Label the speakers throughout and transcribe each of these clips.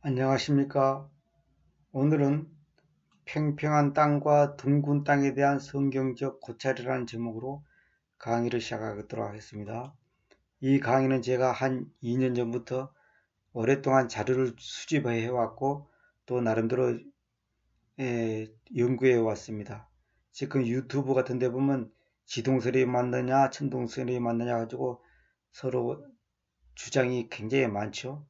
Speaker 1: 안녕하십니까. 오늘은 평평한 땅과 둥근 땅에 대한 성경적 고찰이라는 제목으로 강의를 시작하도록 하겠습니다. 이 강의는 제가 한 2년 전부터 오랫동안 자료를 수집해 왔고 또 나름대로 연구해 왔습니다. 지금 유튜브 같은 데 보면 지동설이 맞느냐 천동설이 맞느냐 가지고 서로 주장이 굉장히 많죠.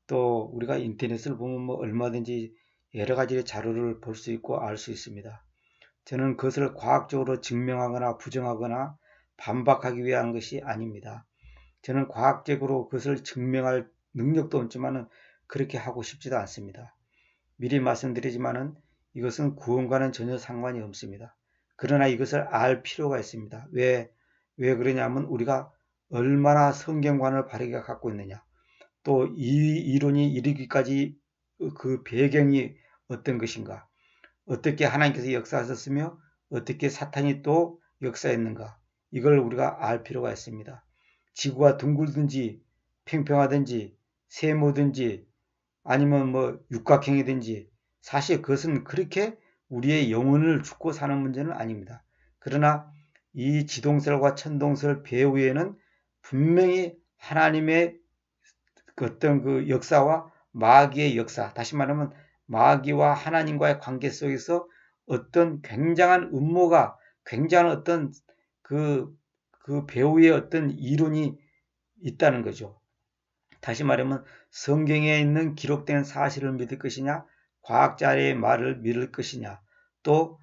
Speaker 1: 또 우리가 인터넷을 보면 뭐 얼마든지 여러 가지의 자료를 볼 수 있고 알 수 있습니다. 저는 그것을 과학적으로 증명하거나 부정하거나 반박하기 위한 것이 아닙니다. 저는 과학적으로 그것을 증명할 능력도 없지만은 그렇게 하고 싶지도 않습니다. 미리 말씀드리지만은 이것은 구원과는 전혀 상관이 없습니다. 그러나 이것을 알 필요가 있습니다. 왜 그러냐면 우리가 얼마나 성경관을 바르게 갖고 있느냐. 또 이 이론이 이르기까지 그 배경이 어떤 것인가, 어떻게 하나님께서 역사하셨으며 어떻게 사탄이 또 역사했는가, 이걸 우리가 알 필요가 있습니다. 지구가 둥글든지 평평하든지 세모든지 아니면 뭐 육각형이든지 사실 그것은 그렇게 우리의 영혼을 죽고 사는 문제는 아닙니다. 그러나 이 지동설과 천동설 배후에는 분명히 하나님의 어떤 그 역사와 마귀의 역사, 다시 말하면 마귀와 하나님과의 관계 속에서 어떤 굉장한 음모가, 굉장한 어떤 그 배후의 어떤 이론이 있다는 거죠. 다시 말하면 성경에 있는 기록된 사실을 믿을 것이냐, 과학자의 말을 믿을 것이냐, 또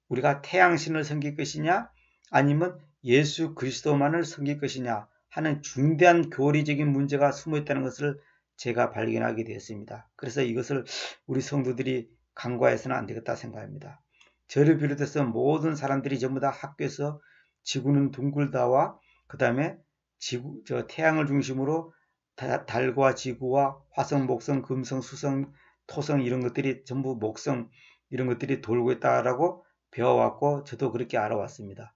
Speaker 1: 우리가 태양신을 섬길 것이냐, 아니면 예수 그리스도만을 섬길 것이냐 하는 중대한 교리적인 문제가 숨어 있다는 것을 제가 발견하게 되었습니다. 그래서 이것을 우리 성도들이 간과해서는 안 되겠다 생각합니다. 저를 비롯해서 모든 사람들이 전부 다 학교에서 지구는 둥글다와 그 다음에 태양을 중심으로 달과 지구와 화성, 목성, 금성, 수성, 토성 이런 것들이 전부 목성 이런 것들이 돌고 있다라고 배워왔고 저도 그렇게 알아왔습니다.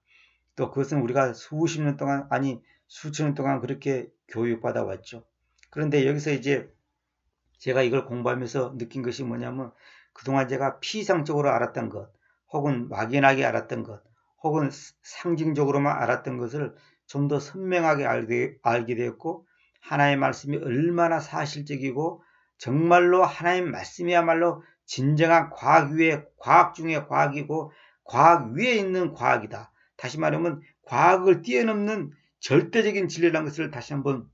Speaker 1: 또 그것은 우리가 수십 년 동안 아니 수천 년 동안 그렇게 교육받아 왔죠. 그런데 여기서 이제 제가 이걸 공부하면서 느낀 것이 뭐냐면 그동안 제가 피상적으로 알았던 것 혹은 막연하게 알았던 것 혹은 상징적으로만 알았던 것을 좀 더 선명하게 알게 되었고 하나님의 말씀이 얼마나 사실적이고 정말로 하나님의 말씀이야말로 진정한 과학 위에 과학 중에 과학이고 과학 위에 있는 과학이다. 다시 말하면 과학을 뛰어넘는 절대적인 진리라는 것을 다시 한번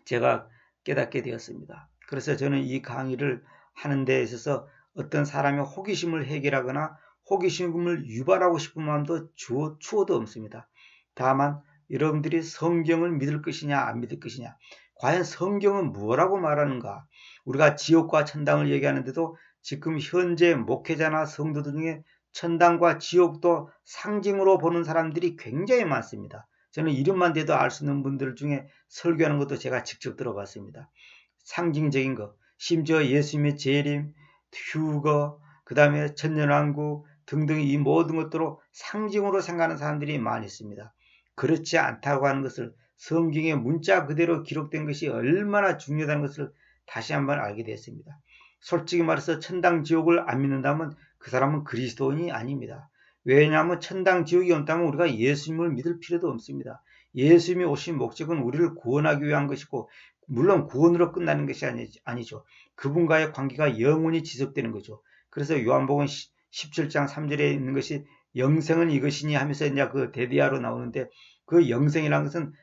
Speaker 1: 제가 깨닫게 되었습니다. 그래서 저는 이 강의를 하는 데 있어서 어떤 사람의 호기심을 해결하거나 호기심을 유발하고 싶은 마음도 추호도 없습니다. 다만 여러분들이 성경을 믿을 것이냐 안 믿을 것이냐, 과연 성경은 뭐라고 말하는가, 우리가 지옥과 천당을 얘기하는데도 지금 현재 목회자나 성도들 중에 천당과 지옥도 상징으로 보는 사람들이 굉장히 많습니다. 저는 이름만 대도 알 수 있는 분들 중에 설교하는 것도 제가 직접 들어봤습니다. 상징적인 것, 심지어 예수님의 재림, 휴거, 그 다음에 천년왕국 등등 이 모든 것들로 상징으로 생각하는 사람들이 많이 있습니다. 그렇지 않다고 하는 것을 성경의 문자 그대로 기록된 것이 얼마나 중요하다는 것을 다시 한번 알게 됐습니다. 솔직히 말해서 천당 지옥을 안 믿는다면 그 사람은 그리스도인이 아닙니다. 왜냐하면 천당 지옥이 없다면 우리가 예수님을 믿을 필요도 없습니다. 예수님이 오신 목적은 우리를 구원하기 위한 것이고 물론 구원으로 끝나는 것이 아니죠. 그분과의 관계가 영원히 지속되는 거죠. 그래서 요한복음 17장 3절에 있는 것이 영생은 이것이니 하면서 이제 그 대디아로 나오는데 그 영생이라는 것은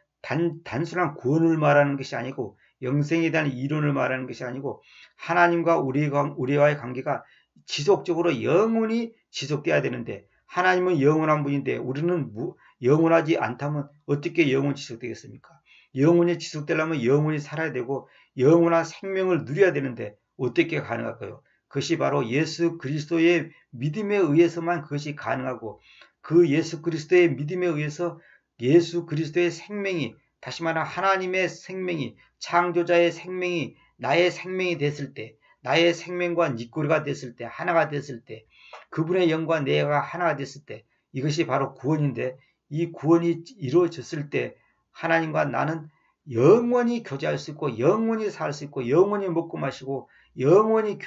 Speaker 1: 단순한 구원을 말하는 것이 아니고 영생에 대한 이론을 말하는 것이 아니고 하나님과 우리와의 관계가 지속적으로 영원히 지속돼야 되는데 하나님은 영원한 분인데 우리는 영원하지 않다면 어떻게 영원히 지속되겠습니까? 영원히 지속되려면 영원히 살아야 되고 영원한 생명을 누려야 되는데 어떻게 가능할까요? 그것이 바로 예수 그리스도의 믿음에 의해서만 그것이 가능하고 그 예수 그리스도의 믿음에 의해서 예수 그리스도의 생명이, 다시 말하면 하나님의 생명이, 창조자의 생명이 나의 생명이 됐을 때, 나의 생명과 니꼬리가 됐을 때, 하나가 됐을 때, 그분의 영과 내가 하나가 됐을 때, 이것이 바로 구원인데 이 구원이 이루어졌을 때 하나님과 나는 영원히 교제할 수 있고 영원히 살 수 있고 영원히 먹고 마시고 영원히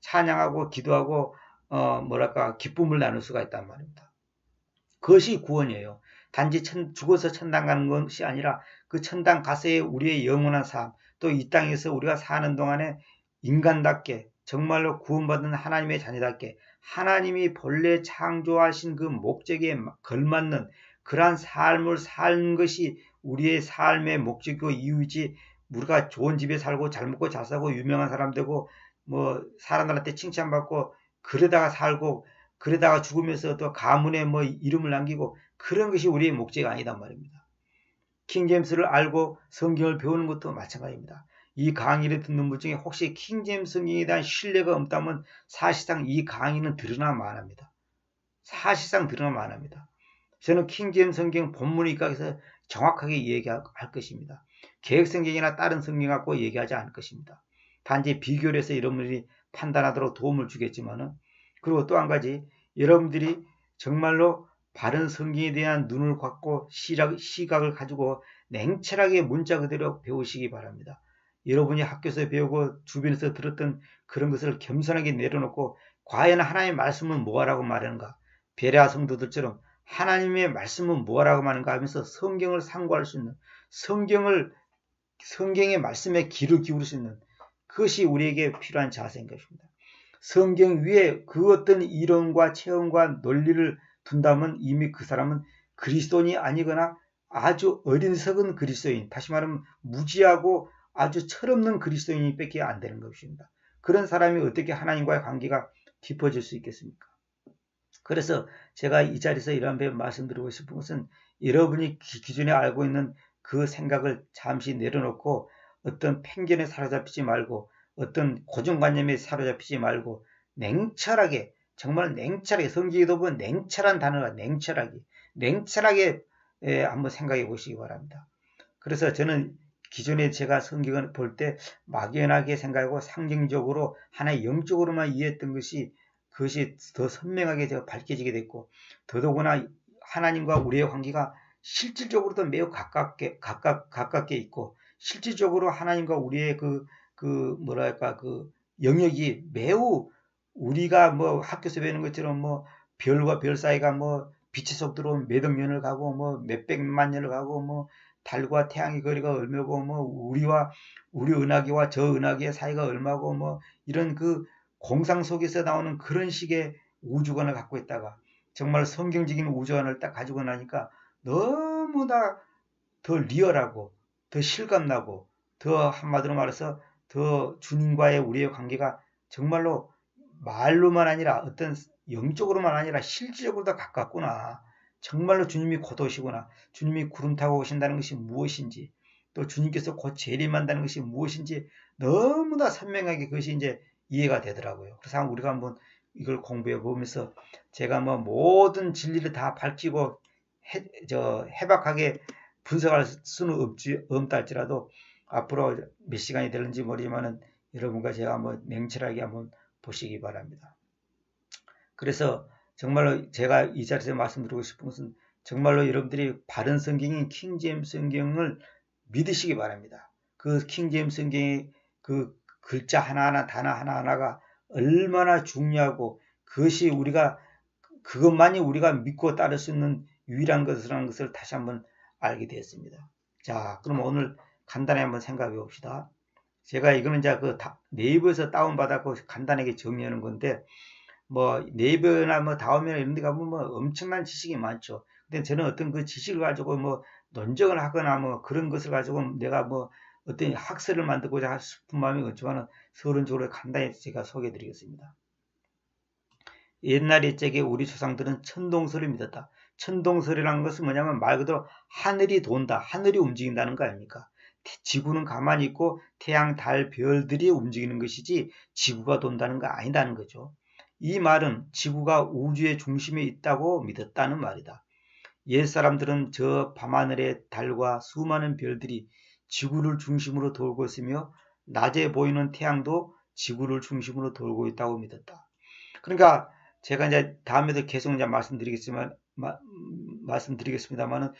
Speaker 1: 찬양하고 기도하고 뭐랄까 기쁨을 나눌 수가 있단 말입니다. 그것이 구원이에요. 단지 죽어서 천당 가는 것이 아니라 그 천당 가서의 우리의 영원한 삶, 또 이 땅에서 우리가 사는 동안에 인간답게 정말로 구원받은 하나님의 자녀답게 하나님이 본래 창조하신 그 목적에 걸맞는 그러한 삶을 사는 것이 우리의 삶의 목적이고 이유이지, 우리가 좋은 집에 살고 잘 먹고 잘 사고 유명한 사람 되고 뭐 사람들한테 칭찬받고 그러다가 살고 그러다가 죽으면서 또 가문에 뭐 이름을 남기고 그런 것이 우리의 목적이 아니단 말입니다. 킹제임스를 알고 성경을 배우는 것도 마찬가지입니다. 이 강의를 듣는 분 중에 혹시 킹제임스 성경에 대한 신뢰가 없다면 사실상 이 강의는 드러나만 합니다. 사실상 드러나만 합니다. 저는 킹제임스 성경 본문에 입각해서 정확하게 얘기할 것입니다. 개혁성경이나 다른 성경 갖고 얘기하지 않을 것입니다. 단지 비교를 해서 여러분들이 판단하도록 도움을 주겠지만은, 그리고 또 한 가지, 여러분들이 정말로 바른 성경에 대한 눈을 갖고 시각을 가지고 냉철하게 문자 그대로 배우시기 바랍니다. 여러분이 학교에서 배우고 주변에서 들었던 그런 것을 겸손하게 내려놓고 과연 하나님의 말씀은 뭐라고 말하는가, 베레아 성도들처럼 하나님의 말씀은 뭐라고 말하는가 하면서 성경을 상고할 수 있는, 성경의 말씀에 귀를 기울일 수 있는, 그것이 우리에게 필요한 자세인 것입니다. 성경 위에 그 어떤 이론과 체험과 논리를 둔다면 이미 그 사람은 그리스도인이 아니거나 아주 어린석은 그리스도인, 다시 말하면 무지하고 아주 철없는 그리스도인이 밖에 안 되는 것입니다. 그런 사람이 어떻게 하나님과의 관계가 깊어질 수 있겠습니까? 그래서 제가 이 자리에서 이런 말씀드리고 싶은 것은, 여러분이 기존에 알고 있는 그 생각을 잠시 내려놓고 어떤 편견에 사로잡히지 말고 어떤 고정관념에 사로잡히지 말고 냉철하게, 정말 냉철하게, 성경에도 보면 냉철한 단어가 냉철하게 한번 생각해 보시기 바랍니다. 그래서 저는 기존에 제가 성경을 볼 때 막연하게 생각하고 상징적으로 하나의 영적으로만 이해했던 것이, 그것이 더 선명하게 제가 밝혀지게 됐고, 더더구나 하나님과 우리의 관계가 실질적으로도 매우 가깝게 있고, 실질적으로 하나님과 우리의 그 영역이 매우, 우리가 뭐 학교에서 배우는 것처럼 뭐 별과 별 사이가 뭐 빛의 속도로 몇억 년을 가고 뭐 몇백만 년을 가고 뭐 달과 태양의 거리가 얼마고 뭐 우리 은하계와 저 은하계의 사이가 얼마고 뭐 이런 그 공상 속에서 나오는 그런 식의 우주관을 갖고 있다가 정말 성경적인 우주관을 딱 가지고 나니까 너무나 더 리얼하고 더 실감나고, 더 한마디로 말해서 더 주님과의 우리의 관계가 정말로 말로만 아니라 어떤 영적으로만 아니라 실질적으로 더 가깝구나. 정말로 주님이 곧 오시구나. 주님이 구름 타고 오신다는 것이 무엇인지, 또 주님께서 곧 재림한다는 것이 무엇인지 너무나 선명하게 그것이 이제 이해가 되더라고요. 그래서 우리가 한번 이걸 공부해 보면서 제가 뭐 모든 진리를 다 밝히고 해박하게 분석할 수는 없다 할지라도 앞으로 몇 시간이 될는지 모르지만은 여러분과 제가 한번 냉철하게 한번 보시기 바랍니다. 그래서 정말로 제가 이 자리에서 말씀드리고 싶은 것은, 정말로 여러분들이 바른 성경인 킹제임스 성경을 믿으시기 바랍니다. 그 킹제임스 성경의 그 글자 하나하나, 단어 하나하나가 얼마나 중요하고, 그것이 그것만이 우리가 믿고 따를 수 있는 유일한 것이라는 것을 다시 한번 알게 되었습니다. 자, 그럼 오늘 간단히 한번 생각해 봅시다. 제가 이거는 이제 네이버에서 다운받았고 간단하게 정리하는 건데, 뭐 네이버나 뭐 다음이나 이런 데 가면 뭐 엄청난 지식이 많죠. 근데 저는 어떤 그 지식을 가지고 뭐 논쟁을 하거나 뭐 그런 것을 가지고 내가 뭐 어떤 학설을 만들고자 싶은 마음이 없지만 서론적으로 간단히 제가 소개해 드리겠습니다. 옛날에 우리 조상들은 천동설을 믿었다. 천동설이라는 것은 뭐냐면 말 그대로 하늘이 돈다, 하늘이 움직인다는 거 아닙니까? 지구는 가만히 있고 태양, 달, 별들이 움직이는 것이지 지구가 돈다는 거 아니다는 거죠. 이 말은 지구가 우주의 중심에 있다고 믿었다는 말이다. 옛 사람들은 저 밤하늘의 달과 수많은 별들이 지구를 중심으로 돌고 있으며 낮에 보이는 태양도 지구를 중심으로 돌고 있다고 믿었다. 그러니까 제가 이제 다음에도 계속 이제 말씀드리겠습니다만은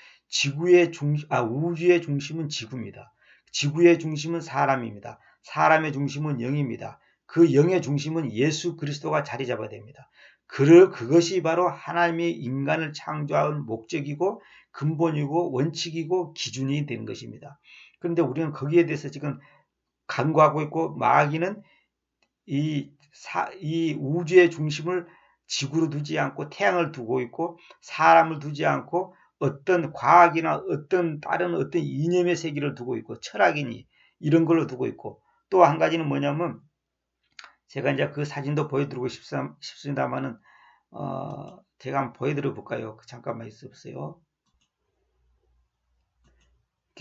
Speaker 1: 우주의 중심은 지구입니다. 지구의 중심은 사람입니다. 사람의 중심은 영입니다. 그 영의 중심은 예수 그리스도가 자리 잡아야 됩니다. 그것이 바로 하나님이 인간을 창조한 목적이고 근본이고 원칙이고 기준이 되는 것입니다. 그런데 우리는 거기에 대해서 지금 간과하고 있고, 마귀는 이 우주의 중심을 지구로 두지 않고 태양을 두고 있고, 사람을 두지 않고 어떤 과학이나 어떤 다른 어떤 이념의 세계를 두고 있고, 철학이니 이런 걸로 두고 있고, 또 한 가지는 뭐냐면, 제가 이제 그 사진도 보여드리고 싶습니다만은, 제가 한번 보여드려 볼까요? 잠깐만 있어보세요.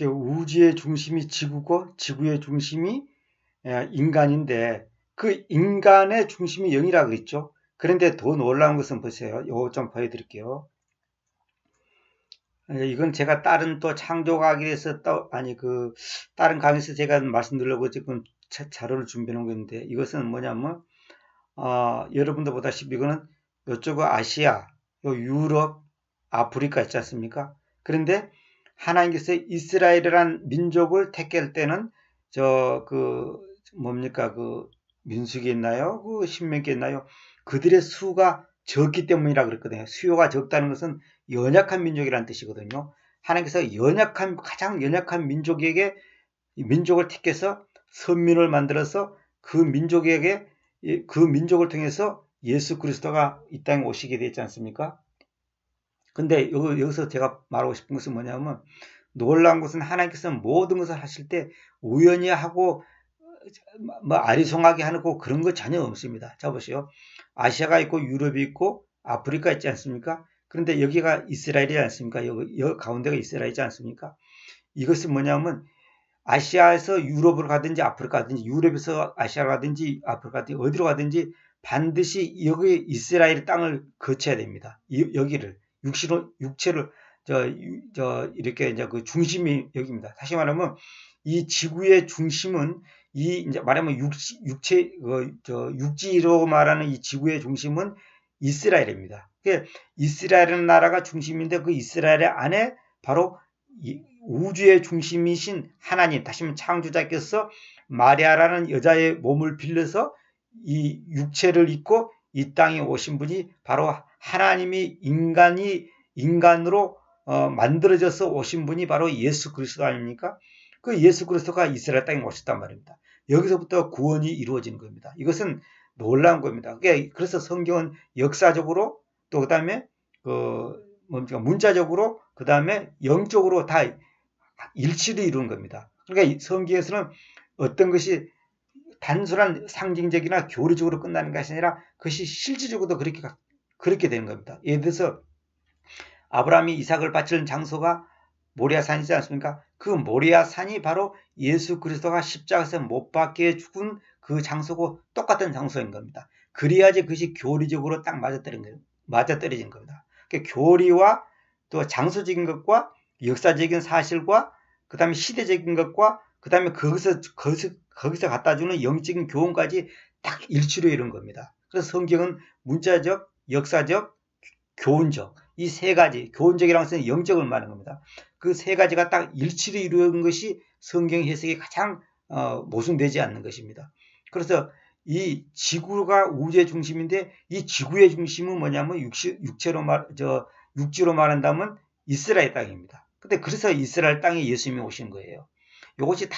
Speaker 1: 우주의 중심이 지구고, 지구의 중심이 인간인데, 그 인간의 중심이 0이라고 그랬죠. 그런데 더 놀라운 것은 보세요. 요거 좀 보여드릴게요. 이건 제가 다른 또 창조과학에서 다른 강의에서 제가 말씀드리려고 지금 자료를 준비해 놓은 건데, 이것은 뭐냐면, 여러분도 보다시피 이거는 이쪽은 아시아, 유럽, 아프리카 있지 않습니까? 그런데 하나님께서 이스라엘이라는 민족을 택할 때는 민수기 있나요? 그 신명기 있나요? 그들의 수가 적기 때문이라 그랬거든요. 수요가 적다는 것은 연약한 민족이라는 뜻이거든요. 하나님께서 가장 연약한 민족에게 민족을 택해서 선민을 만들어서 그 민족을 통해서 예수 그리스도가 이 땅에 오시게 되지 않습니까? 근데 여기서 제가 말하고 싶은 것은 뭐냐면, 놀라운 것은 하나님께서는 모든 것을 하실 때 우연히 하고 아리송하게 하고 그런 거 전혀 없습니다. 자 보세요. 아시아가 있고 유럽이 있고 아프리카 있지 않습니까? 그런데 여기가 이스라엘이지 않습니까? 여기 가운데가 이스라엘이지 않습니까? 이것은 뭐냐면, 아시아에서 유럽으로 가든지 아프리카 가든지, 유럽에서 아시아로 가든지 아프리카 가든지 어디로 가든지 반드시 여기 이스라엘 땅을 거쳐야 됩니다. 여기를 육체를 이렇게 이제 그 중심이 여기입니다. 다시 말하면 이 지구의 중심은 이제 말하면 육지로 말하는 이 지구의 중심은 이스라엘입니다. 이스라엘이라는 나라가 중심인데, 그 이스라엘 안에 바로 우주의 중심이신 하나님, 다시 말하면 창조자께서 마리아라는 여자의 몸을 빌려서 이 육체를 입고 이 땅에 오신 분이 바로 하나님이 인간으로 만들어져서 오신 분이 바로 예수 그리스도 아닙니까? 그 예수 그리스도가 이스라엘 땅에 오셨단 말입니다. 여기서부터 구원이 이루어지는 겁니다. 이것은 놀라운 겁니다. 그래서 성경은 역사적으로, 또 그다음에 문자적으로, 그다음에 영적으로 다 일치를 이루는 겁니다. 그러니까 성경에서는 어떤 것이 단순한 상징적이나 교리적으로 끝나는 것이 아니라 그것이 실질적으로도 그렇게 되는 겁니다. 예를 들어서 아브라함이 이삭을 바치는 장소가 모리아산이지 않습니까? 그 모리아산이 바로 예수 그리스도가 십자가에서 못 박혀 죽은 그 장소고 똑같은 장소인 겁니다. 그래야지 그것이 교리적으로 딱 맞아떨어지는 겁니다. 그러니까 교리와 또 장소적인 것과 역사적인 사실과 그 다음에 시대적인 것과 그 다음에 거기서 갖다 주는 영적인 교훈까지 딱 일치로 이룬 겁니다. 그래서 성경은 문자적, 역사적, 교훈적, 이 세 가지, 교훈적이라는 것은 영적을 말하는 겁니다. 그 세 가지가 딱 일치로 이루어진 것이 성경 해석이 가장 모순되지 않는 것입니다. 그래서 이 지구가 우주의 중심인데, 이 지구의 중심은 뭐냐면 육지로 말한다면 이스라엘 땅입니다. 근데 그래서 이스라엘 땅에 예수님이 오신 거예요. 이것이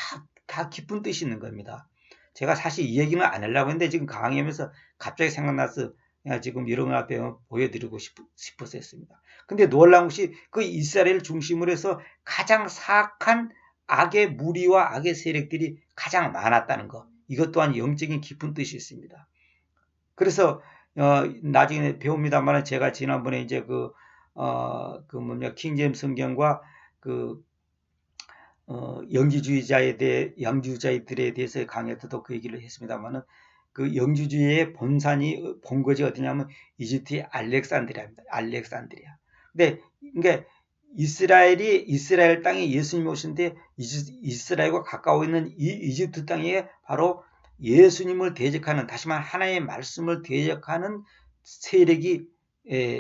Speaker 1: 다 깊은 뜻이 있는 겁니다. 제가 사실 이 얘기는 안 하려고 했는데 지금 강의하면서 갑자기 생각나서 지금 이런 앞에 보여드리고 싶어서 했습니다. 근데 놀라운 것이 그 이스라엘 중심으로 해서 가장 사악한 악의 무리와 악의 세력들이 가장 많았다는 것. 이것 또한 영적인 깊은 뜻이 있습니다. 그래서 나중에 배웁니다만, 제가 지난번에 이제 킹제임스 성경과 양주주의자들에 대해서 강의할 때도 그 얘기를 했습니다만은, 그 영주주의의 본거지 어디냐면 이집트의 알렉산드리아입니다. 알렉산드리아. 근데 그러니까 이스라엘 땅에 예수님이 오신데, 이스라엘과 가까워 있는 이 이집트 땅에 바로 예수님을 대적하는, 다시 말하면 하나님의 말씀을 대적하는 세력이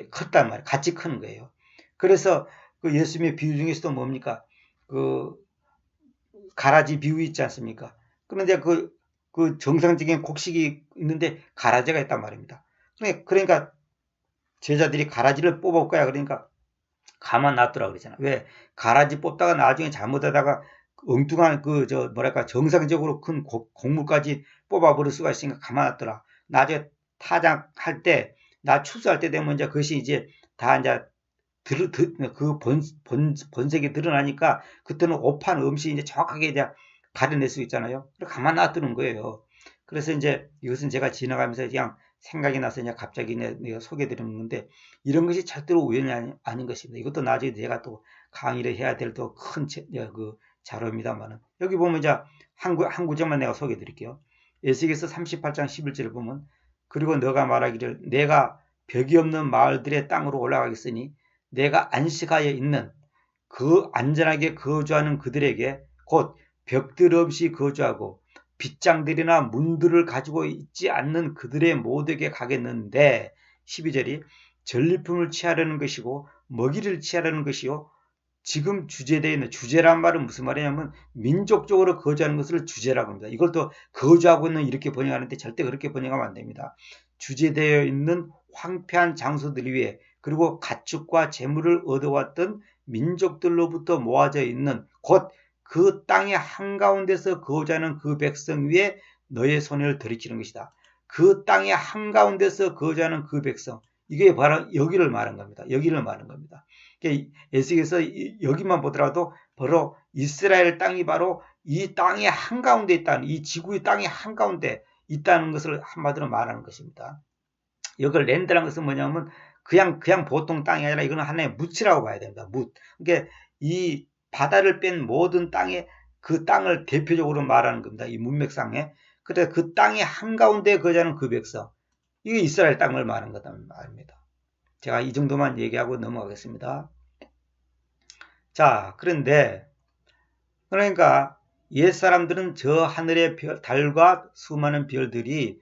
Speaker 1: 컸단 말이에요. 같이 크는 거예요. 그래서 그 예수님의 비유 중에서도 뭡니까? 가라지 비유 있지 않습니까? 그런데 그 정상적인 곡식이 있는데 가라지가 있단 말입니다. 그러니까 제자들이 가라지를 뽑아올 거야. 그러니까 가만 놔두라 그러잖아. 왜? 가라지 뽑다가 나중에 잘못하다가 엉뚱한 뭐랄까 정상적으로 큰 곡물까지 뽑아버릴 수가 있으니까 가만 놔두라. 나중에 타작할 때, 나 추수할 때 되면 이제 그것이 이제 다 이제 그 본색이 드러나니까 그때는 오판 음식 이제 정확하게 이제 가려낼 수 있잖아요. 가만 놔두는 거예요. 그래서 이제 이것은 제가 지나가면서 그냥 생각이 나서 그냥 갑자기 내가 소개해드리는 건데, 이런 것이 절대로 우연이 아닌 것입니다. 이것도 나중에 제가 또 강의를 해야 될 또 큰 자료입니다만은, 여기 보면 이제 한 구절만 내가 소개해드릴게요. 에스겔서 38장 11절을 보면, 그리고 너가 말하기를 내가 벽이 없는 마을들의 땅으로 올라가겠으니 내가 안식하여 있는 그 안전하게 거주하는 그들에게 곧 벽들 없이 거주하고 빗장들이나 문들을 가지고 있지 않는 그들의 모두에게 가겠는데, 12절이 전리품을 취하려는 것이고 먹이를 취하려는 것이요. 지금 주제되어 있는, 주제란 말은 무슨 말이냐면 민족적으로 거주하는 것을 주제라고 합니다. 이걸 또 거주하고 있는 이렇게 번역하는데 절대 그렇게 번역하면 안 됩니다. 주제되어 있는 황폐한 장소들 위에, 그리고 가축과 재물을 얻어왔던 민족들로부터 모아져 있는 곧 그 땅의 한가운데서 거주하는 그 백성 위에 너의 손을 들이키는 것이다. 그 땅의 한가운데서 거주하는 그 백성, 이게 바로 여기를 말한 겁니다. 여기를 말한 겁니다. 에스겔에서 여기만 보더라도 바로 이스라엘 땅이 바로 이 땅의 한가운데 있다는, 이 지구의 땅의 한가운데 있다는 것을 한마디로 말하는 것입니다. 이걸 랜드라는 것은 뭐냐면 그냥 보통 땅이 아니라 이거는 하나의 묻이라고 봐야 됩니다. 묻. 그러니까 이 바다를 뺀 모든 땅에 그 땅을 대표적으로 말하는 겁니다. 이 문맥상에. 그래서 그 땅의 한가운데 거주하는 그 백성, 이게 이스라엘 땅을 말하는 거란 말입니다. 제가 이 정도만 얘기하고 넘어가겠습니다. 자, 그런데 그러니까 옛사람들은 저 하늘의 달과 수많은 별들이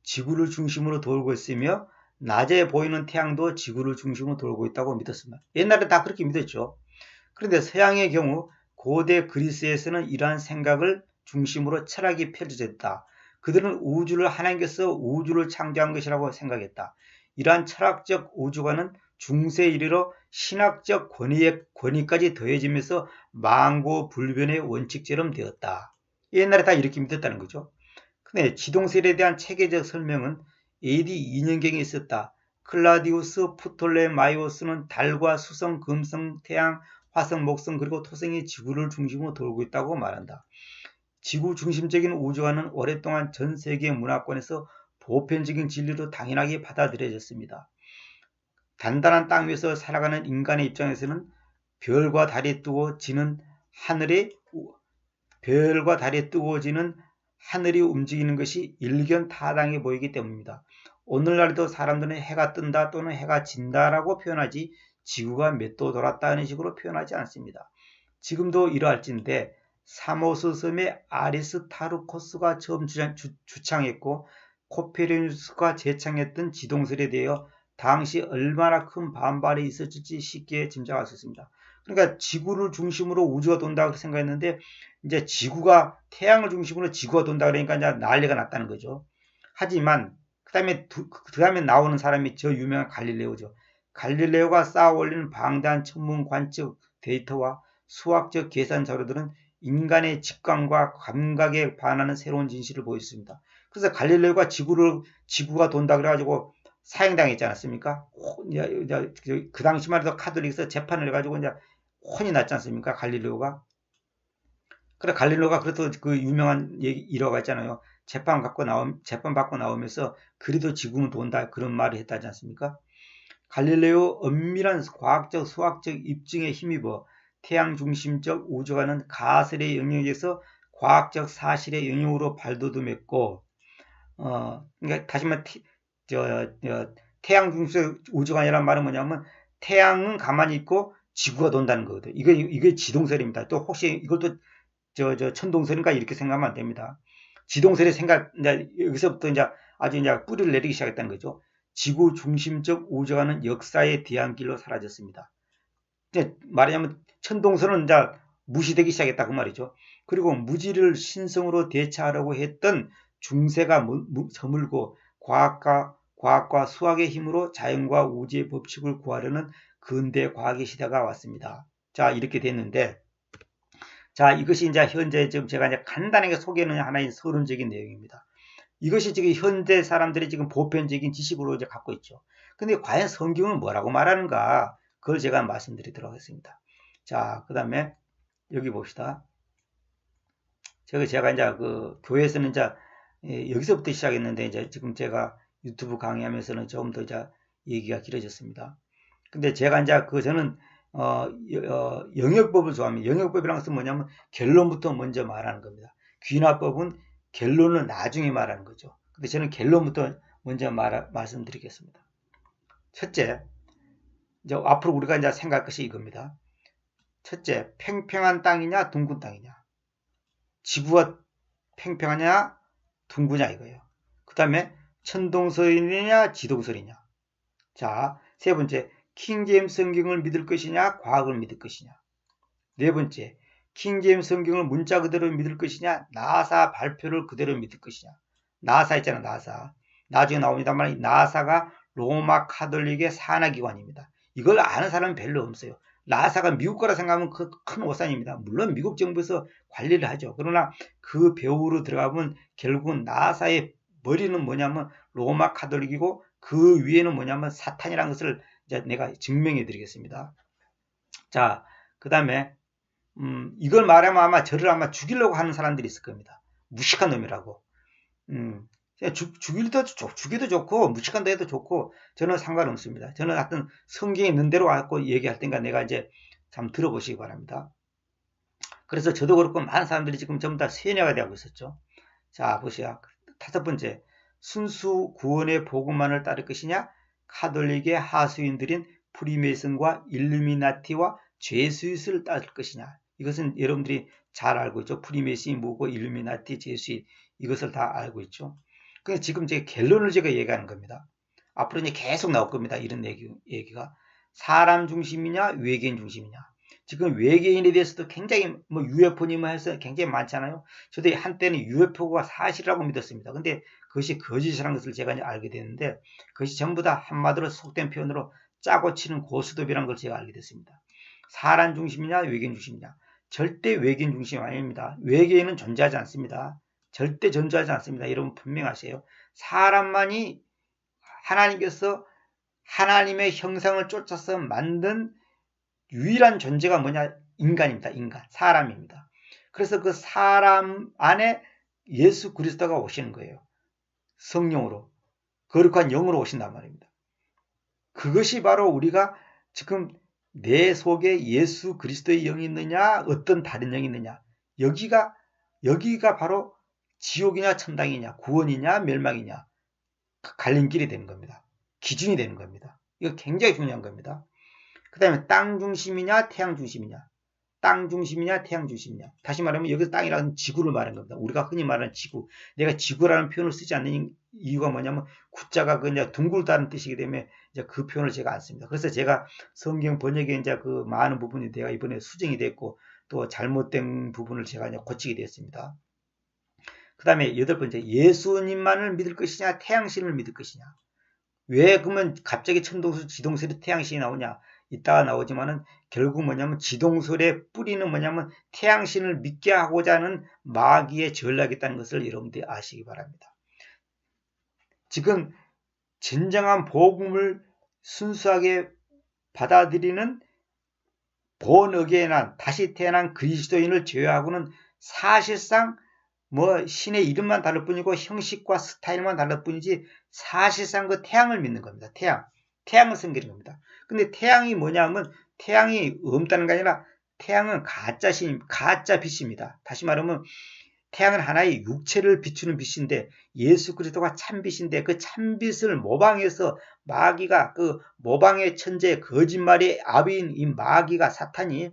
Speaker 1: 지구를 중심으로 돌고 있으며 낮에 보이는 태양도 지구를 중심으로 돌고 있다고 믿었습니다. 옛날에 다 그렇게 믿었죠. 그런데 서양의 경우 고대 그리스에서는 이러한 생각을 중심으로 철학이 펼쳐졌다. 그들은 우주를 하나님께서 우주를 창조한 것이라고 생각했다. 이러한 철학적 우주관은 중세 이르러 신학적 권위까지 더해지면서 만고불변의 원칙처럼 되었다. 옛날에 다 이렇게 믿었다는 거죠. 근데 지동설에 대한 체계적 설명은 AD 2년경에 있었다. 클라디우스 프톨레마이오스는 달과 수성, 금성, 태양, 화성, 목성 그리고 토성이 지구를 중심으로 돌고 있다고 말한다. 지구 중심적인 우주관은 오랫동안 전 세계 문화권에서 보편적인 진리로 당연하게 받아들여졌습니다. 단단한 땅 위에서 살아가는 인간의 입장에서는 별과 달이 뜨고지는 하늘이 움직이는 것이 일견타당해 보이기 때문입니다. 오늘날에도 사람들은 해가 뜬다 또는 해가 진다라고 표현하지 지구가 몇 도 돌았다는 식으로 표현하지 않습니다. 지금도 이러할진데 사모스 섬의 아리스타르코스가 처음 주창했고 코페르니쿠스가 제창했던 지동설에 대하여 당시 얼마나 큰 반발이 있었을지 쉽게 짐작할 수 있습니다. 그러니까 지구를 중심으로 우주가 돈다고 생각했는데 이제 태양을 중심으로 지구가 돈다 그러니까 이제 난리가 났다는 거죠. 하지만 그 다음에 나오는 사람이 저 유명한 갈릴레오죠. 갈릴레오가 쌓아 올리는 방대한 천문 관측 데이터와 수학적 계산 자료들은 인간의 직감과 감각에 반하는 새로운 진실을 보였습니다. 그래서 갈릴레오가 지구가 돈다 그래가지고 사형당했지 않았습니까? 그 당시만 해도 카톨릭에서 재판을 해가지고 이제 혼이 났지 않습니까? 갈릴레오가. 그래, 갈릴레오가 그래도 그 유명한 일화가 있잖아요. 재판 받고 나오면서 그래도 지구는 돈다 그런 말을 했다지 않습니까? 갈릴레오 엄밀한 과학적 수학적 입증에 힘입어 태양 중심적 우주관은 가설의 영역에서 과학적 사실의 영역으로 발돋움했고, 그러니까 다시 말해 태양 중심적 우주관이라는 말은 뭐냐면 태양은 가만히 있고 지구가 돈다는 거거든요. 이게 지동설입니다. 또 혹시 이것도 천동설인가 이렇게 생각하면 안 됩니다. 지동설의 생각, 이제 여기서부터 이제 아주 이제 뿌리를 내리기 시작했다는 거죠. 지구 중심적 우주관은 역사의 뒤안길로 사라졌습니다. 말하자면 천동설은 이제 무시되기 시작했다 그 말이죠. 그리고 무지를 신성으로 대체하려고 했던 중세가 저물고 과학과 수학의 힘으로 자연과 우주의 법칙을 구하려는 근대 과학의 시대가 왔습니다. 자, 이렇게 됐는데, 자, 이것이 이제 현재 지금 제가 이제 간단하게 소개하는 하나의 서론적인 내용입니다. 이것이 지금 현대 사람들이 지금 보편적인 지식으로 이제 갖고 있죠. 근데 과연 성경은 뭐라고 말하는가? 그걸 제가 말씀드리도록 하겠습니다. 자, 그 다음에 여기 봅시다. 제가 이제 그 교회에서는 이제 여기서부터 시작했는데 이제 지금 제가 유튜브 강의하면서는 조금 더 이제 얘기가 길어졌습니다. 근데 제가 이제 저는 영역법을 좋아합니다. 영역법이라는 것은 뭐냐면 결론부터 먼저 말하는 겁니다. 귀납법은 결론을 나중에 말하는 거죠. 근데 저는 결론부터 먼저 말씀드리겠습니다. 첫째, 이제 앞으로 우리가 이제 생각할 것이 이겁니다. 첫째, 팽팽한 땅이냐, 둥근 땅이냐. 지구가 팽팽하냐, 둥그냐 이거예요. 그 다음에 천동설이냐, 지동설이냐. 자, 세 번째, 킹제임스 성경을 믿을 것이냐, 과학을 믿을 것이냐. 네 번째, 킹제임스 성경을 문자 그대로 믿을 것이냐, 나사 발표를 그대로 믿을 것이냐. 나사 있잖아, 나사. 나중에 나옵니다만 나사가 로마 카톨릭의 산하기관입니다. 이걸 아는 사람은 별로 없어요. 나사가 미국 거라 생각하면 그 큰 오산입니다. 물론 미국 정부에서 관리를 하죠. 그러나 그 배후로 들어가면 결국은 나사의 머리는 뭐냐면 로마 카톨릭이고 그 위에는 뭐냐면 사탄이라는 것을 이제 내가 증명해 드리겠습니다. 자, 그 다음에 이걸 말하면 아마 저를 아마 죽이려고 하는 사람들이 있을 겁니다. 무식한 놈이라고. 죽여도 좋고 무식한다 해도 좋고 저는 상관없습니다. 저는 하여튼 성경에 있는 대로 갖고 얘기할 테니까 내가 이제 참 들어보시기 바랍니다. 그래서 저도 그렇고 많은 사람들이 지금 전부 다 세뇌가 되고 있었죠. 자, 보세요. 다섯 번째, 순수 구원의 복음만을 따를 것이냐, 카톨릭의 하수인들인 프리메이슨과 일루미나티와 제수잇을 따를 것이냐. 이것은 여러분들이 잘 알고 있죠. 프리메이슨이 뭐고 일루미나티, 제수잇 이것을 다 알고 있죠. 그래서 지금 제 결론을 제가 얘기하는 겁니다. 앞으로 이제 계속 나올 겁니다. 이런 얘기가. 사람 중심이냐, 외계인 중심이냐. 지금 외계인에 대해서도 굉장히 UFO님을 해서 굉장히 많잖아요. 저도 한때는 UFO가 사실이라고 믿었습니다. 근데 그것이 거짓이라는 것을 제가 이제 알게 됐는데 그것이 전부 다 한마디로 속된 표현으로 짜고 치는 고스톱이라는 걸 제가 알게 됐습니다. 사람 중심이냐, 외계인 중심이냐. 절대 외계인 중심이 아닙니다. 외계인은 존재하지 않습니다. 절대 존재하지 않습니다. 여러분 분명하세요. 사람만이 하나님께서 하나님의 형상을 쫓아서 만든 유일한 존재가 뭐냐? 인간입니다. 인간. 사람입니다. 그래서 그 사람 안에 예수 그리스도가 오시는 거예요. 성령으로. 거룩한 영으로 오신단 말입니다. 그것이 바로 우리가 지금 내 속에 예수 그리스도의 영이 있느냐, 어떤 다른 영이 있느냐. 여기가 바로 지옥이냐, 천당이냐, 구원이냐, 멸망이냐. 갈림길이 되는 겁니다. 기준이 되는 겁니다. 이거 굉장히 중요한 겁니다. 그 다음에 땅 중심이냐, 태양 중심이냐. 땅 중심이냐, 태양 중심이냐. 다시 말하면 여기서 땅이라는 지구를 말하는 겁니다. 우리가 흔히 말하는 지구. 내가 지구라는 표현을 쓰지 않는 이유가 뭐냐면 구자가 그냥 둥글다는 뜻이기 때문에 이제 그 표현을 제가 안 씁니다. 그래서 제가 성경 번역에 이제 그 많은 부분이 내가 이번에 수정이 됐고 또 잘못된 부분을 제가 이제 고치게 됐습니다. 그 다음에 여덟 번째, 예수님만을 믿을 것이냐, 태양신을 믿을 것이냐. 왜 그러면 갑자기 천동설, 지동설이 태양신이 나오냐? 이따가 나오지만은 결국 뭐냐면 지동설의 뿌리는 뭐냐면 태양신을 믿게 하고자 하는 마귀의 전략이 있다는 것을 여러분들이 아시기 바랍니다. 지금 진정한 복음을 순수하게 받아들이는 본어게인한 다시 태어난 그리스도인을 제외하고는 사실상 신의 이름만 다를 뿐이고 형식과 스타일만 다를 뿐이지 사실상 그 태양을 믿는 겁니다. 태양을 섬기는 겁니다. 근데 태양이 뭐냐면 태양이 없다는 게 아니라 태양은 가짜 빛입니다. 다시 말하면 태양은 하나의 육체를 비추는 빛인데 예수 그리스도가 참빛인데 그 참빛을 모방해서 마귀가 그 모방의 천재 거짓말의 아비인 이 마귀가 사탄이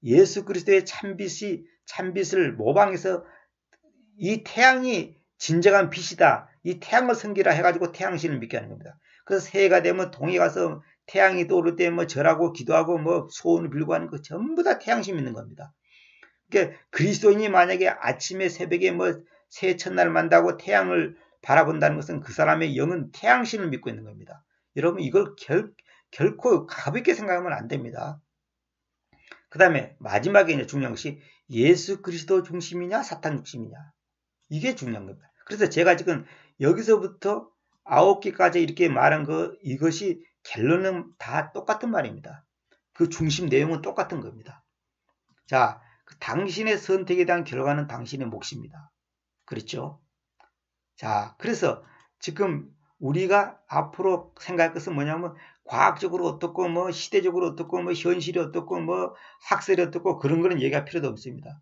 Speaker 1: 예수 그리스도의 참빛을 모방해서 이 태양이 진정한 빛이다. 이 태양을 섬기라 해가지고 태양신을 믿게 하는 겁니다. 그래서 새해가 되면 동에 가서 태양이 떠오를 때 절하고 기도하고 소원을 빌고 하는 거 전부 다 태양신 믿는 겁니다. 그러니까 그리스도인이 만약에 아침에 새벽에 뭐 새 첫날 만다고 태양을 바라본다는 것은 그 사람의 영은 태양신을 믿고 있는 겁니다. 여러분 이걸 결코 가볍게 생각하면 안 됩니다. 그 다음에 마지막에 이제 중요한 것이 예수 그리스도 중심이냐 사탄 중심이냐, 이게 중요한 겁니다. 그래서 제가 지금 여기서부터 9개까지 이렇게 말한 이것이 결론은 다 똑같은 말입니다. 그 중심 내용은 똑같은 겁니다. 자, 당신의 선택에 대한 결과는 당신의 몫입니다. 그렇죠? 자, 그래서 지금 우리가 앞으로 생각할 것은 뭐냐면 과학적으로 어떻고 뭐 시대적으로 어떻고 뭐 현실이 어떻고 뭐 학설이 어떻고 그런 거는 얘기할 필요도 없습니다.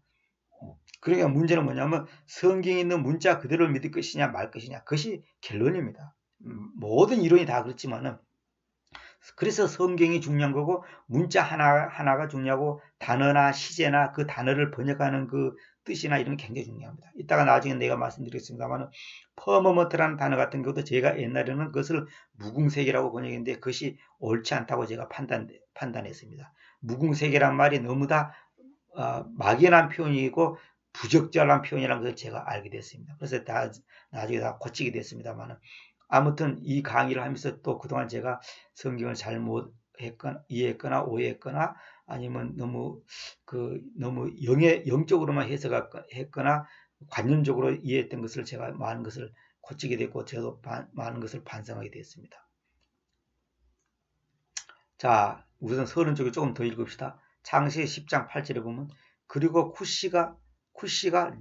Speaker 1: 그러니까 문제는 뭐냐면 성경에 있는 문자 그대로를 믿을 것이냐 말 것이냐, 그것이 결론입니다. 모든 이론이 다 그렇지만은, 그래서 성경이 중요한 거고 문자 하나가 중요하고 단어나 시제나 그 단어를 번역하는 그 뜻이나 이런 게 굉장히 중요합니다. 이따가 나중에 내가 말씀드리겠습니다만 퍼머먼트라는 단어 같은 경우도 제가 옛날에는 그것을 무궁색이라고 번역했는데 그것이 옳지 않다고 제가 판단했습니다. 무궁색이란 말이 너무 다 막연한 표현이고 부적절한 표현이라는 것을 제가 알게 됐습니다. 그래서 나중에 다 고치게 됐습니다만, 아무튼 이 강의를 하면서 또 그동안 제가 성경을 잘못 이해했거나 오해했거나 아니면 너무 영적으로만 해석했거나 관념적으로 이해했던 것을 제가 많은 것을 고치게 됐고 저도 많은 것을 반성하게 됐습니다. 자, 우선 서론 쪽에 조금 더 읽읍시다. 창세기 10장 8절에 보면 그리고 쿠시가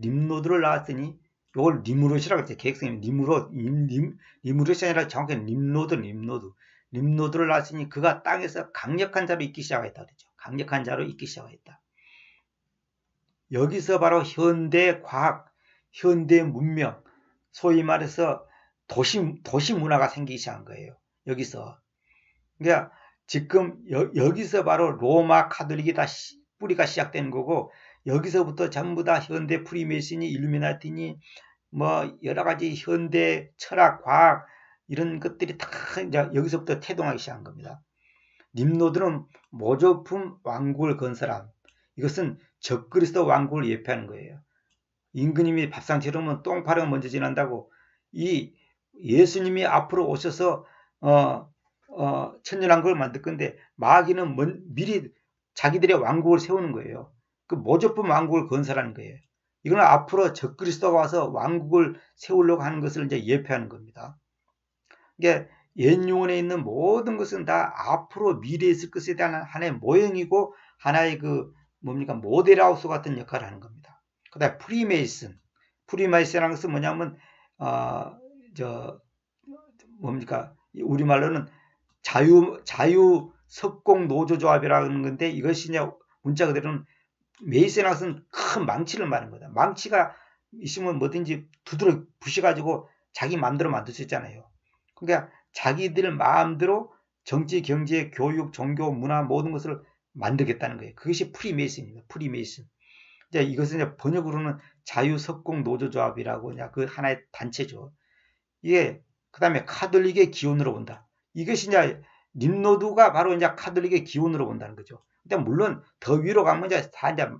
Speaker 1: 림로드를 낳았더니, 이걸 니무롯이라고 했죠. 계획성이 니무롯이 아니라 정확히 림로드를 낳았으니 그가 땅에서 강력한 자로 있기 시작했다 그랬죠. 강력한 자로 있기 시작했다. 여기서 바로 현대 과학, 현대 문명, 소위 말해서 도시 문화가 생기기 시작한 거예요. 여기서. 그러니까 지금 여기서 바로 로마 카톨릭이 다 뿌리가 시작되는 거고, 여기서부터 전부 다 현대 프리메이슨이 일루미나티니 뭐 여러 가지 현대 철학, 과학 이런 것들이 다 이제 여기서부터 태동하기 시작한 겁니다. nimrod는 모조품 왕국을 건 사람, 이것은 적그리스도 왕국을 예표하는 거예요. 임금님이 밥상 차려면 똥파리가 먼저 지난다고, 이 예수님이 앞으로 오셔서 천년왕국을 만들 건데 마귀는 미리 자기들의 왕국을 세우는 거예요. 그 모조품 왕국을 건설하는 거예요. 이거는 앞으로 적그리스도가 와서 왕국을 세우려고 하는 것을 이제 예표하는 겁니다. 이게 옛용언에 있는 모든 것은 다 앞으로 미래에 있을 것에 대한 하나의 모형이고 하나의 모델하우스 같은 역할을 하는 겁니다. 그 다음에 프리메이슨이라는 것은 뭐냐면 우리말로는 자유 석공 노조조합이라는 건데, 이것이 이제 문자 그대로는 메이슨이라는 것은 큰 망치를 말하는 거다. 망치가 있으면 뭐든지 두드러 부셔가지고 자기 마음대로 만들 수 있잖아요. 그러니까 자기들 마음대로 정치, 경제, 교육, 종교, 문화 모든 것을 만들겠다는 거예요. 그것이 프리메이슨입니다. 프리메이슨. 이제 이것은 이제 번역으로는 자유석공 노조조합이라고 그 하나의 단체죠. 이게 그 다음에 카톨릭의 기원으로 본다. 이것이 이제 nimrod가 바로 이제 카톨릭의 기원으로 본다는 거죠. 근데 물론 더 위로 가면 이제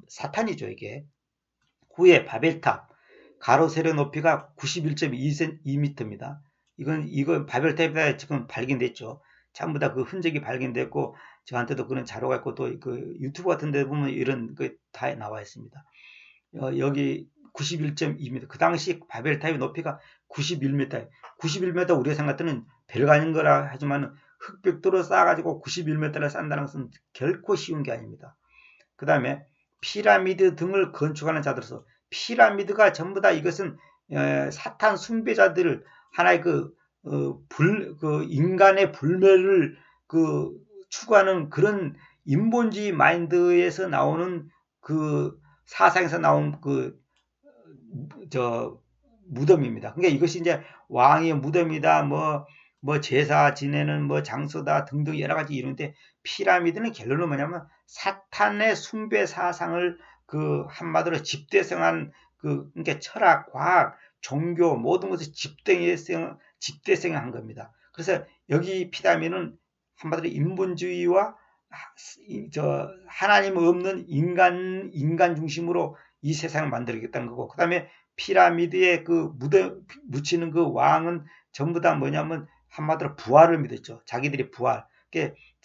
Speaker 1: 사탄이죠, 이게. 후에 바벨탑, 가로 세로 높이가 91.2m입니다. 이건 바벨탑에 지금 발견됐죠. 전부 다 그 흔적이 발견됐고, 저한테도 그런 자료가 있고, 또 그 유튜브 같은 데 보면 이런 거 다 나와 있습니다. 여기 91.2m. 그 당시 바벨탑의 높이가 91m. 91m 우리가 생각할 때는 별거 아닌 거라 하지만 흑벽돌로 쌓아가지고 91m를 쌓는다는 것은 결코 쉬운 게 아닙니다. 그 다음에 피라미드 등을 건축하는 자들로서, 피라미드가 전부 다 이것은 사탄 숭배자들 하나의 인간의 불멸을 추구하는 그런 인본주의 마인드에서 나오는 사상에서 나온 무덤입니다. 그러니까 이것이 이제 왕의 무덤이다, 뭐 제사 지내는 뭐 장소다 등등 여러 가지 이런데, 피라미드는 결론은 뭐냐면 사탄의 숭배 사상을 한마디로 집대성한 그러니까 철학, 과학, 종교 모든 것을 집대성한 겁니다. 그래서 여기 피라미드는 한마디로 인본주의와 하나님 없는 인간 중심으로 이 세상을 만들겠다는 거고, 그 다음에 피라미드에 그 묻히는 그 왕은 전부 다 뭐냐면 한마디로 부활을 믿었죠. 자기들이 부활.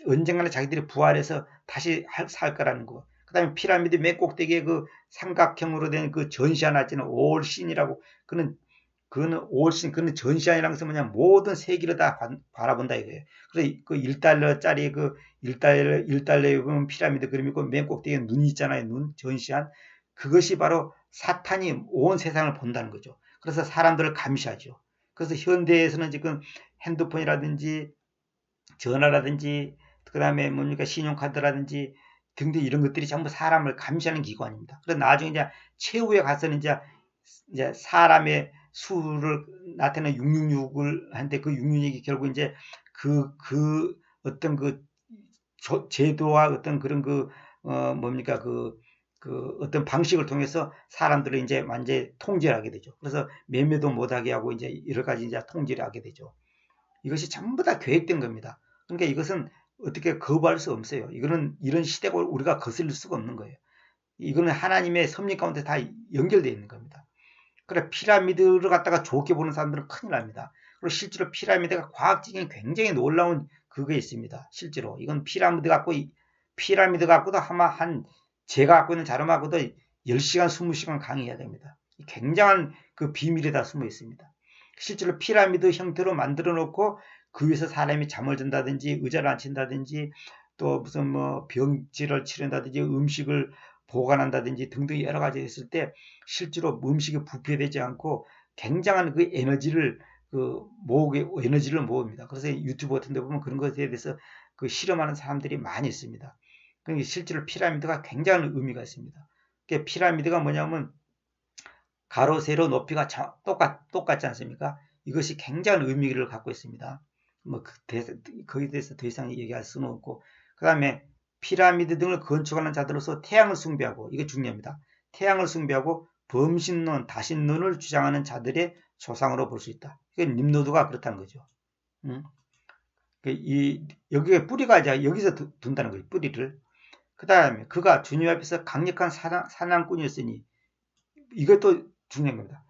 Speaker 1: 언젠가는 자기들이 부활해서 다시 살 거라는 거. 그 다음에 피라미드 맨 꼭대기에 그 삼각형으로 된 그 전시하나 있잖아요. 올신이라고. 그는 올신, 그는 전시안이라는 것은 뭐냐, 모든 세계를 다 바라본다 이거예요. 그래서 그 1달러짜리 그 1달러에 보면 피라미드 그림이고 맨 꼭대기에 눈이 있잖아요. 눈, 전시안. 그것이 바로 사탄이 온 세상을 본다는 거죠. 그래서 사람들을 감시하죠. 그래서 현대에서는 지금 핸드폰이라든지 전화라든지 그 다음에 뭡니까 신용카드라든지 등등 이런 것들이 전부 사람을 감시하는 기관입니다. 그래서 나중에 이제 최후에 가서는 이제 사람의 수를 나타내는 666을 한데 그 666이 결국 이제 그 어떤 그 제도와 어떤 그런 뭡니까 그 어떤 방식을 통해서 사람들을 이제 완전히 통제를 하게 되죠. 그래서 매매도 못하게 하고 이제 여러 가지 이제 통제를 하게 되죠. 이것이 전부 다 계획된 겁니다. 그러니까 이것은 어떻게 거부할 수 없어요. 이거는 이런 시대고 우리가 거슬릴 수가 없는 거예요. 이거는 하나님의 섭리 가운데 다 연결되어 있는 겁니다. 그래 피라미드를 갖다가 좋게 보는 사람들은 큰일 납니다. 그리고 실제로 피라미드가 과학적인 굉장히 놀라운 그게 있습니다. 실제로 이건 피라미드 갖고도 아마 제가 갖고 있는 자료만으로도 10시간, 20시간 강의해야 됩니다. 굉장한 그 비밀이 다 숨어 있습니다. 실제로 피라미드 형태로 만들어 놓고 그 위에서 사람이 잠을 잔다든지 의자를 앉힌다든지 또 무슨 뭐 병치를 치른다든지 음식을 보관한다든지 등등 여러 가지 했을 때 실제로 음식이 부패되지 않고 굉장한 그 에너지를 모읍니다. 그래서 유튜브 같은 데 보면 그런 것에 대해서 그 실험하는 사람들이 많이 있습니다. 그러니까 실제로 피라미드가 굉장한 의미가 있습니다. 그러니까 피라미드가 뭐냐면 가로, 세로, 높이가 똑같지 않습니까? 이것이 굉장한 의미를 갖고 있습니다. 거기에 대해서 더 이상 얘기할 수는 없고, 그 다음에 피라미드 등을 건축하는 자들로서 태양을 숭배하고, 이게 중요합니다. 태양을 숭배하고 범신론, 다신론을 주장하는 자들의 조상으로 볼 수 있다. 이게 nim노드가 그렇다는 거죠. 여기에 뿌리가 이제 여기서 둔다는 거예요. 뿌리를. 그 다음에 그가 주님 앞에서 강력한 사냥꾼이었으니, 이것도 중요한 겁니다.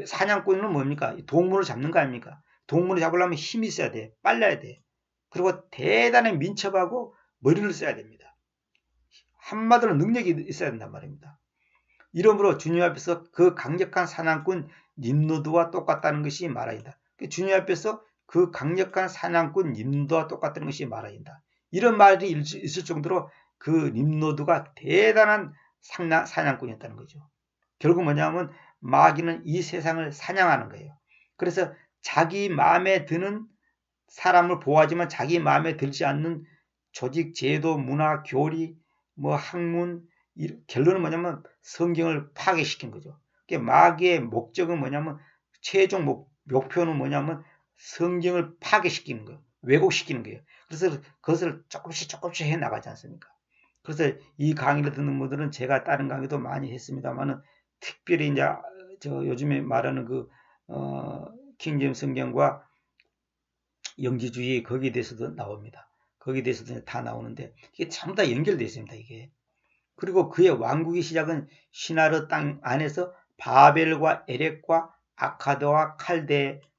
Speaker 1: 사냥꾼은 뭡니까? 동물을 잡는 거 아닙니까? 동물을 잡으려면 힘이 있어야 돼. 빨라야 돼. 그리고 대단히 민첩하고 머리를 써야 됩니다. 한마디로 능력이 있어야 된단 말입니다. 이러므로 주님 앞에서 그 강력한 사냥꾼 nim노드와 똑같다는 것이 말하인다. 주님 앞에서 그 강력한 사냥꾼 nim노드와 똑같다는 것이 말하인다. 이런 말이 있을 정도로 그 nim노드가 대단한 사냥꾼이었다는 거죠. 결국 뭐냐면 마귀는 이 세상을 사냥하는 거예요. 그래서 자기 마음에 드는 사람을 보호하지만 자기 마음에 들지 않는 조직, 제도, 문화, 교리, 학문, 결론은 뭐냐면 성경을 파괴시킨 거죠. 마귀의 목적은 뭐냐면 최종 목표는 뭐냐면 성경을 파괴시키는 거예요. 왜곡시키는 거예요. 그래서 그것을 조금씩 해나가지 않습니까? 그래서 이 강의를 듣는 분들은 제가 다른 강의도 많이 했습니다만은 특별히 이제 요즘에 말하는 킹제임 성경과 영지주의 거기에 대해서도 나옵니다. 거기에 대해서도 다 나오는데 이게 전부 다 연결되어 있습니다. 이게. 그리고 그의 왕국의 시작은 시나르 땅 안에서 바벨과 에렉과 아카드와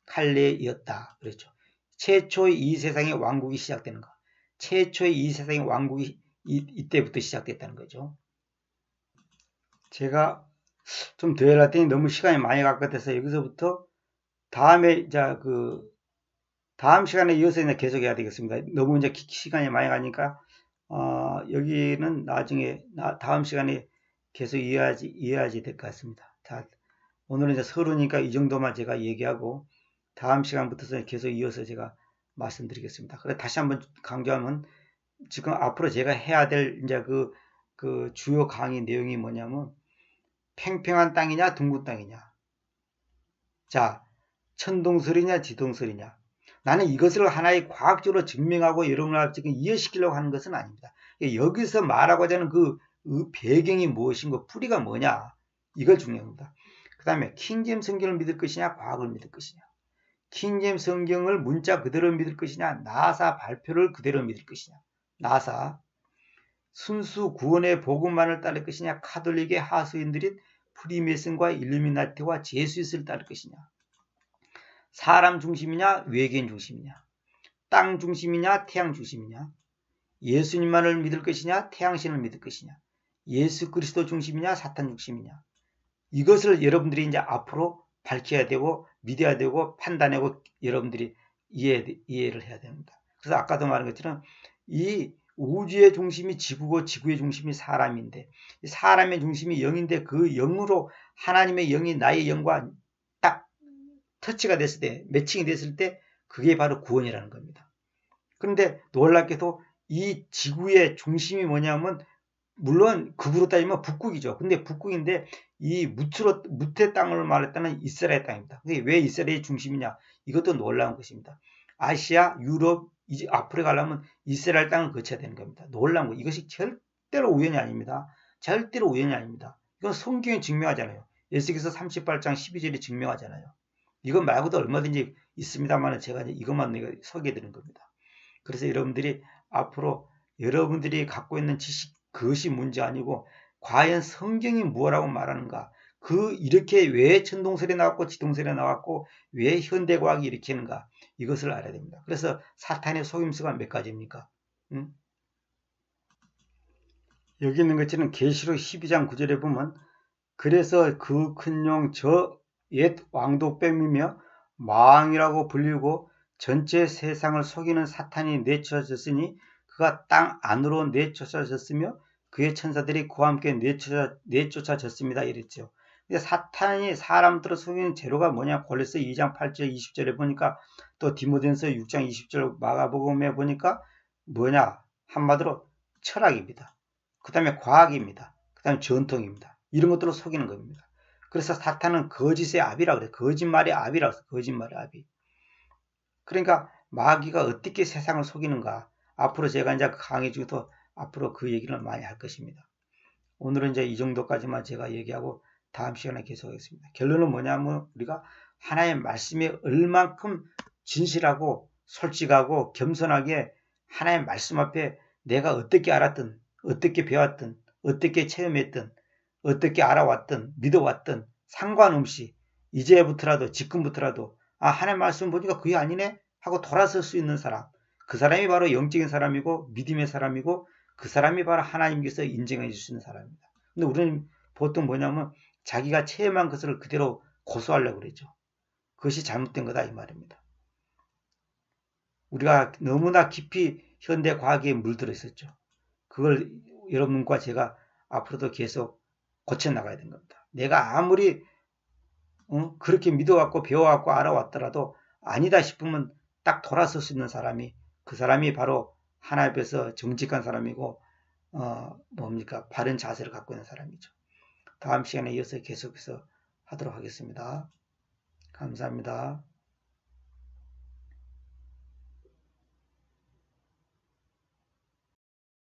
Speaker 1: 칼레이었다. 그렇죠. 최초의 이 세상의 왕국이 시작되는 거. 최초의 이 세상의 왕국이 이때부터 시작됐다는 거죠. 제가 좀 더 해놨더니 너무 시간이 많이 가까워서 여기서부터 다음에 다음 시간에 이어서 이제 계속 해야 되겠습니다. 너무 이제 시간이 많이 가니까 여기는 나중에 다음 시간에 계속 이어야지 될 것 같습니다. 자, 오늘은 이제 서루니까 이 정도만 제가 얘기하고 다음 시간부터 계속 이어서 제가 말씀드리겠습니다. 그래 다시 한번 강조하면 지금 앞으로 제가 해야 될 이제 그 주요 강의 내용이 뭐냐면 팽팽한 땅이냐 둥근 땅이냐, 자 천동설이냐 지동설이냐. 나는 이것을 하나의 과학적으로 증명하고 여러분을 지금 이해시키려고 하는 것은 아닙니다. 여기서 말하고자 하는 그 배경이 무엇인가, 뿌리가 뭐냐, 이걸 중요합니다. 그 다음에 킹제임 성경을 믿을 것이냐 과학을 믿을 것이냐, 킹제임 성경을 문자 그대로 믿을 것이냐 나사 발표를 그대로 믿을 것이냐. 나사 순수 구원의 복음만을 따를 것이냐, 카톨릭의 하수인들인 프리메슨과 일루미나티와 제수잇을 따를 것이냐, 사람 중심이냐 외계인 중심이냐, 땅 중심이냐 태양 중심이냐, 예수님만을 믿을 것이냐 태양신을 믿을 것이냐, 예수 그리스도 중심이냐 사탄 중심이냐, 이것을 여러분들이 이제 앞으로 밝혀야 되고 믿어야 되고 판단하고 여러분들이 이해를 해야 됩니다. 그래서 아까도 말한 것처럼 이 우주의 중심이 지구고 지구의 중심이 사람인데, 사람의 중심이 영인데 그 영으로 하나님의 영이 나의 영과 딱 터치가 됐을 때, 매칭이 됐을 때 그게 바로 구원이라는 겁니다. 그런데 놀랍게도 이 지구의 중심이 뭐냐면, 물론 극으로 따지면 북극이죠. 근데 북극인데 이 무태 땅을 말했다는 이스라엘 땅입니다. 그게 왜 이스라엘이 중심이냐? 이것도 놀라운 것입니다. 아시아, 유럽, 이제 앞으로 가려면 이스라엘 땅을 거쳐야 되는 겁니다. 놀라운 거. 이것이 절대로 우연이 아닙니다. 절대로 우연이 아닙니다. 이건 성경이 증명하잖아요. 에스겔서 38장 12절이 증명하잖아요. 이건 말고도 얼마든지 있습니다만 제가 이것만 소개해 드리는 겁니다. 그래서 여러분들이 앞으로 여러분들이 갖고 있는 지식, 그것이 문제 아니고 과연 성경이 뭐라고 말하는가, 이렇게 왜 천동설이 나왔고 지동설이 나왔고 왜 현대과학이 일으키는가, 이것을 알아야 됩니다. 그래서 사탄의 속임수가 몇 가지입니까? 여기 있는 것처럼 계시록 12장 9절에 보면, 그래서 그 큰 용 저 옛 왕도뱀이며 마왕이라고 불리고 전체 세상을 속이는 사탄이 내쳐졌으니 그가 땅 안으로 내쫓아졌으며 그의 천사들이 그와 함께 내쫓아졌습니다. 이랬죠. 근데 사탄이 사람들을 속이는 재료가 뭐냐? 골로새 2장 8절 20절에 보니까, 또 디모데전서 6장 20절 마가복음에 보니까 뭐냐? 한마디로 철학입니다. 그 다음에 과학입니다. 그 다음에 전통입니다. 이런 것들로 속이는 겁니다. 그래서 사탄은 거짓의 아비라고 그래요. 거짓말의 아비라고 해서 거짓말의 아비. 그러니까 마귀가 어떻게 세상을 속이는가, 앞으로 제가 이제 강의 중에서 앞으로 그 얘기를 많이 할 것입니다. 오늘은 이제 이 정도까지만 제가 얘기하고 다음 시간에 계속하겠습니다. 결론은 뭐냐면, 우리가 하나님의 말씀에 얼만큼 진실하고 솔직하고 겸손하게 하나님의 말씀 앞에 내가 어떻게 알았든 어떻게 배웠든 어떻게 체험했든 어떻게 알아왔든 믿어왔든 상관없이 이제부터라도 지금부터라도 하나님의 말씀 보니까 그게 아니네 하고 돌아설 수 있는 사람, 그 사람이 바로 영적인 사람이고 믿음의 사람이고 그 사람이 바로 하나님께서 인정해 줄 수 있는 사람입니다. 근데 우리는 보통 뭐냐면 자기가 체험한 것을 그대로 고소하려고 그러죠. 그것이 잘못된 거다 이 말입니다. 우리가 너무나 깊이 현대 과학에 물들어 있었죠. 그걸 여러분과 제가 앞으로도 계속 고쳐나가야 되는 겁니다. 내가 아무리 그렇게 믿어왔고 배워왔고 알아왔더라도 아니다 싶으면 딱 돌아설 수 있는 사람이, 그 사람이 바로 하나님 앞에서 정직한 사람이고 바른 자세를 갖고 있는 사람이죠. 다음 시간에 이어서 계속해서 하도록 하겠습니다. 감사합니다.